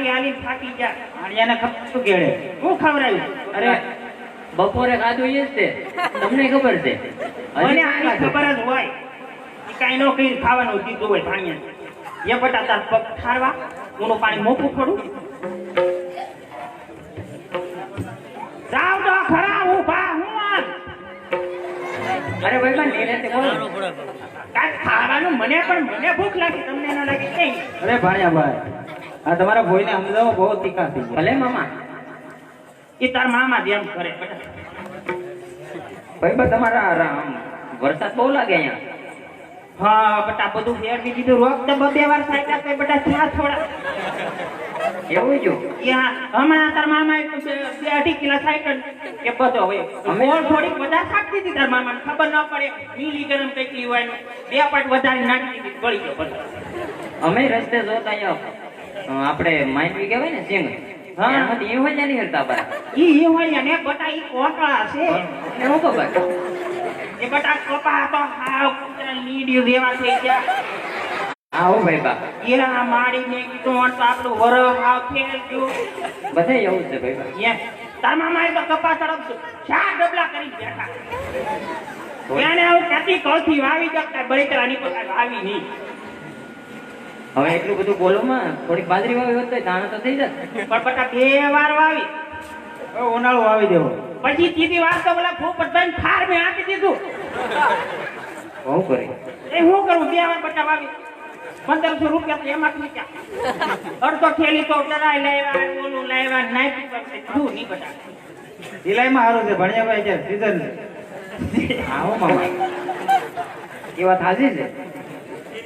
હાલી હાલી થાકી ગયા. આણિયાને ખબર શું કેળે? હું ખવડાવ્યું? અરે બપોરે ખાધું એ જ તે તમને ખબર છે મને આની ખબર જ હોય ઈ કાંઈ નો કઈ ખાવાનું દીધું હોય ભાણિયા. એ બટા તાર પગ ઠારવા ઊનું પાણી મોકું થોડું જાવ તો ખરા ઊભા હું અરે ભાઈ બા નીરે તે બોલો કાંઈ ખાવાનું મને પણ મને ભૂખ લાગી તમને ન લાગી કઈ અરે ભાણિયા ભાઈ, આ તમારા ભોયને સમજાવો, બહુ તીખા થઈ ગયા. ભલે મામા એ તાર મામા જેમ કરે બટા. ભાઈ બા તમારા વરસાદ બહુ લાગે અહીંયા. હા બટા બધું ફેરવી દીધું. રોગ તો બે વાર થાય તો બટા ક્યાં થોડા એવું જો હમણાં તાર મામા 2-2.5 કિલો સાયકલ કે બધો હોય થોડીક વધારે થાકતી હતી તાર મામાને ખબર ન પડે નીલી ગરમ કઈકલી હોય 2 પાટ વધારે નાખી દીધી ગળી ગયો બધો. અમે રસ્તે જોતા અહીંયા આપણે માંડવી કહેવાય ને સિંગ હા એમાંથી એ હોય નહીં હરતા બા ઈ હોય ને બટા ઈ કોકળા છે એવું ખબર એ બટા કપા તો હાવ લીડી રેવા થઈ ગયા. આવો ભાઈ બા એના માડીને કીધું તો આપણું વર હાવ ફેલ ગયું બધે એવું છે ભાઈ બા. તાર મામાએ તો કપા તરફ 4 ડબલા કરી બેઠા. એને આવું કાતી કોથી વાવી જતા બળતરાની પર આવી નહીં. હવે એટલું બધું બોલો માં થોડીક બાજરી વાવી હોત તો દાણા તો થઈ જાત. પણ બટા 2 વાર વાવી હવે ઉનાળો વાવી દેવો. પછી ત્રીજી વાર તો બોલા ફૂપતભાઈ થાર મેં આપી દીધું. બહુ કરી એ હું કરું 2 વાર બટા વાવી 1500 રૂપિયા તો એમાં નીકળ્યા. અડધો થેલી તો ડરાઈ લાવ્યા ઓલું લાવ્યા નાઈટ પર તું નહીં બટા. સિલાઈમાં સારું છે ભાણિયા ભાઈ, અત્યારે સીઝન છે. આવો મામા એ વાત હાજી છે.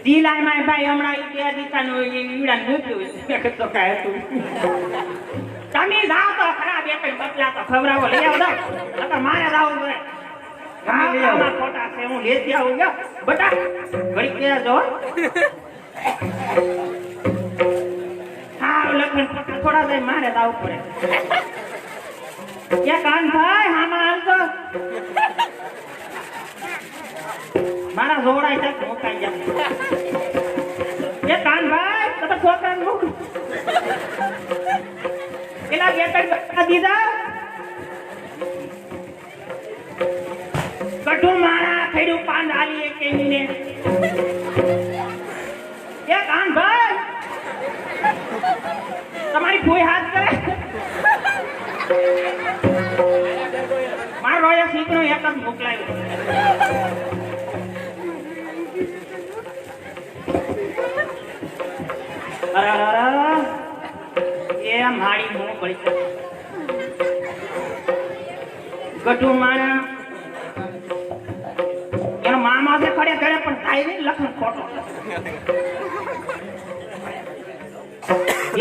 દિલાઈમાં ભાઈ હમણાં ઈ 2 દિશાનું ઈડા મૂક્યું તો કાય તું તમે જાવ તો ખરા બે કઈ બદલા તો ખવરાવો લઈ આવો તો મારે જાવું જોઈએ. હા ખોટા છે હું લેતી આવું ગયો બટા ઘડી કે જો હા લખન થોડા જાય મારે જાવું પડે. ક્યાં કાન ભાઈ હામાં હાલતો મારા જોડાય છે મોકાઈ ગયા. એ કાન ભાઈ તમે છોકરાને મૂક પેલા 2-3 બચ્ચા દીધા કઠું મારા ખૈડું પાન આલી એક કેમીને. એ કાન ભાઈ તમારી કોઈ હાથ કરે મારો એક દીકરો એક જ મોકલાયો. અરે એ મારી મોં પડી ગઢું મારા એનો મામા છે ખડે ખડે પણ થાય નહીં લખન ખોટો.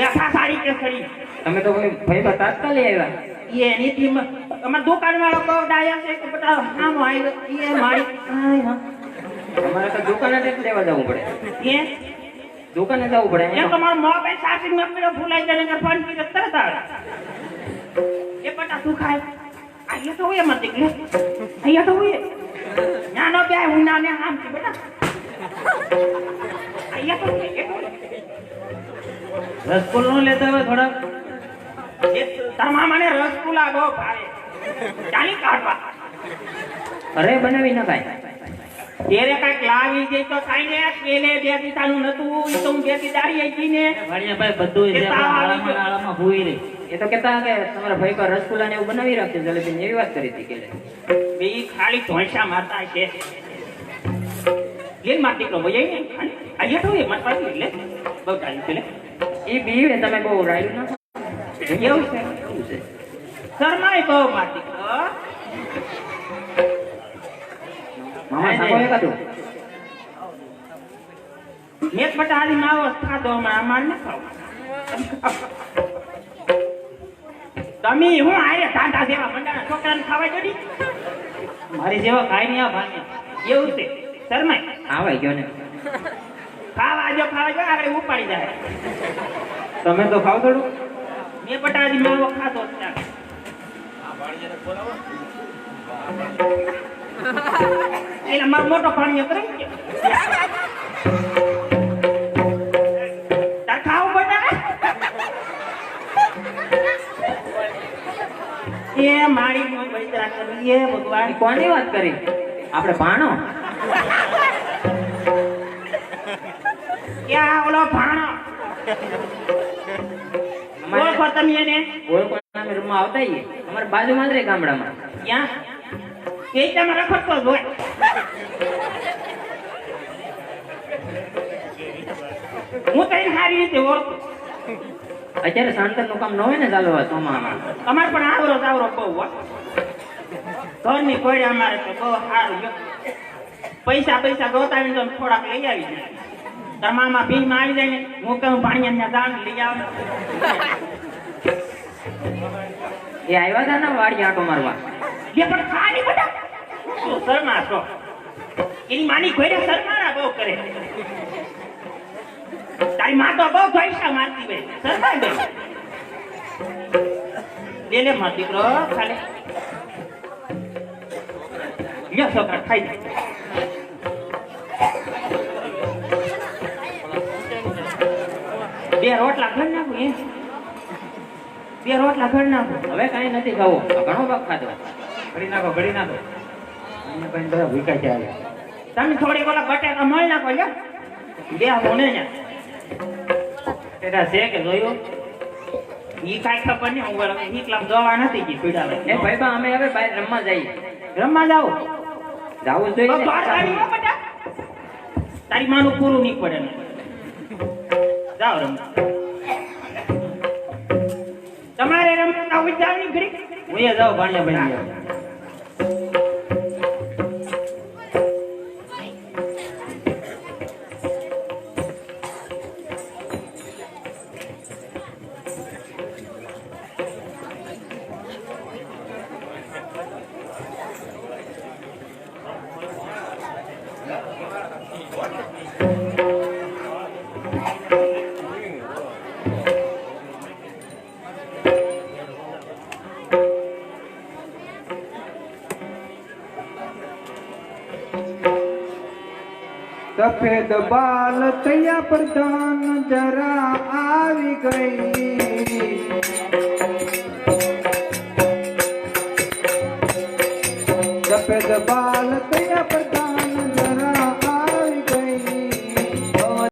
યથા સાડી કે ખરી તમે તો ભાઈ બા તાત્કાલિક આવ્યા. એની ટીમ અમાર દુકાન વાળો બહુ ડાયા છે કે બટા આમ આવ્યો એ મારી અમારે તો દુકાને જ લેવા જવું પડે. એ દુકાને જવું પડે. એ તમારો મોબાઈલ ચાર્જિંગ માં પડ્યો ભૂલાઈ જાય ને ફોન કરી તરત આવે. એ બટા તું ખાય અહીંયા તો હોય મત દીકરી અહીંયા તો હોય નાનો બે ઉના ને આમ છે બેટા અહીંયા તો રસગુલ્લો લેતા હોય થોડાક. તાર મામાને રસગુલ્લા બહુ ભાવે ચાલી કાઢવા. અરે બનાવી નખાય. તેરે કઈક લાવી દે તો કાઈ ને પેલે 2 દિશાનું નતું ઈ તો હું 2 દી દાડી આવી ને ભાણિયા ભાઈ બધું છે આપણા આળામાં ભૂઈ રહી. એ તો કહેતા કે તમારા ભાઈ પર રસગુલ્લા ને એવું બનાવી રાખશે જલેબી ને એવી વાત કરી હતી કે બે ખાલી ધોંસા મારતા છે. લેન માર દીકરો ભઈ ને અહીંયા તો એ મત પાડી લે બહુ ચાલી છે લે એ બીવે તમે બહુ રાયલું ના એવું છે શરમાય બહુ માર દીકરો. મામા સાંભળો એકાદું મેં પટાડી માવો ખાધો હમણાં અમારે ન ખાવ. તમે હું આરે ટાટા જેવા મંડાના છોકરાને ખાવા જોડી મારી જેવા ખાઈ નહીં આ ભાને એવું છે શરમાય આવાઈ ગયો ને ખાવા જો આગળ ઉપાડી જાય. તમે તો ખાવ થોડું. મેં પટાડી માવો ખાધો એટલે મારો મોટો પાણીઓ કરે તાર ખાવ બટા એ મારી મોજ બૈતરા કરી એ ભગવાન. કોની વાત કરી? આપણે ભાણો. ક્યાં ઓલો ભાણો ઓળખો તમે એને? ઓળખોના અમે રૂમમાં આવતા છીએ. અમારા બાજુમાં જ રહે ગામડામાં. ક્યાં એ તમે રખડતો જ હોય. હું તો એને સારી રીતે ઓળખું. અત્યારે સાંતરનું કામ ન હોય ને ચાલુ હોય ચોમામાં. તમારે પણ આવરો તાવરો બહુ હોય. ઘરની કોઈ અમારે તો બહુ સારું છે. પૈસા ગોતાવીને તો થોડાક લઈ આવી જાય. તમામાં ભીમાં આવી જાય ને હું કહું ભાણિયાના દાન લઈ આવ. એ આવ્યા હતા ને વાડી આંટો મારવા. જે પણ ખાલી બધા શું શરમા છો? એની માની ઘોડે શરમાના બહુ કરે. તારી માં તો બહુ પૈસા મારતી હોય. શરમાય બે લેલે માં દીકરો ખાલી લ્યો છોકરા ખાઈ જાય. બે રોટલા ઘર નાખું એ બે રોટલા ઘર નાખું. હવે કાંઈ નથી ખાવું. ઘણો ભાગ ખાધો. ઘડી નાખો અહીંયા કઈ બધા ભૂકા છે આવે. તમે થોડીક ઓલા બટાકા મળ નાખો લ્યો. બે હોને ને એટા છે કે જોયું ઈ કાઈ ખબર નહીં. હું બોલો એકલા દવા નથી કી પીડા લે. એ ભાઈ બા અમે હવે બહાર રમવા જઈએ. રમવા જાવ જાવું તો જોઈએ. બહાર ગાડી નો બટા તારી માનું પૂરું નહીં પડે ને. જાવ રમવા. તમારે રમતા હોય જાવ ની ઘડી. હું એ જાઉં ભાણિયા ભાઈ. સફેદ બાલ થયા પ્રધાન જરા આવી ગઈ